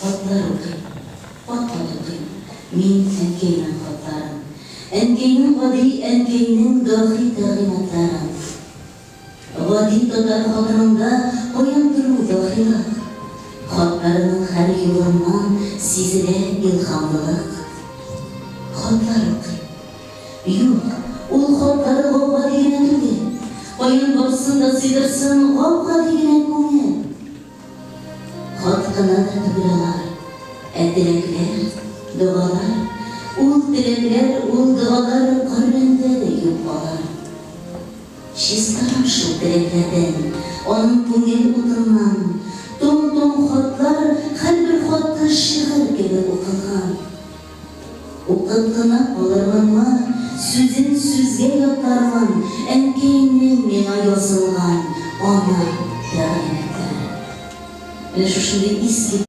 Хатлар укыйм, хат укыйм, мин әнкәйнең хатларын, әнкәйнең гади, әнкәйнең даһи тәгълиматларын. Гади татар хатынында каяндыр ул даһилык, хатларының һәр юлыннан сизелә илһамлылык. Хатлар укыйм, юк, ул хатлары гауга дигән түгел, каян барсын да сыйдырсын гауга дигән күңел. Хат кына да түгел алар, теләкләр, дуалар, ул теләкләр, ул дуалар кырында да юк алар. Чистарам шул теләкләрдән, аның күңел утыннан, том-том хатлар, һәрбер хаты шигырь кебек укылган. Укып кына алырмынмы, сүзен сүзгә ятармын, әнкәйнең миңа язылган ана тәгълиматлары. Менә шушындый иске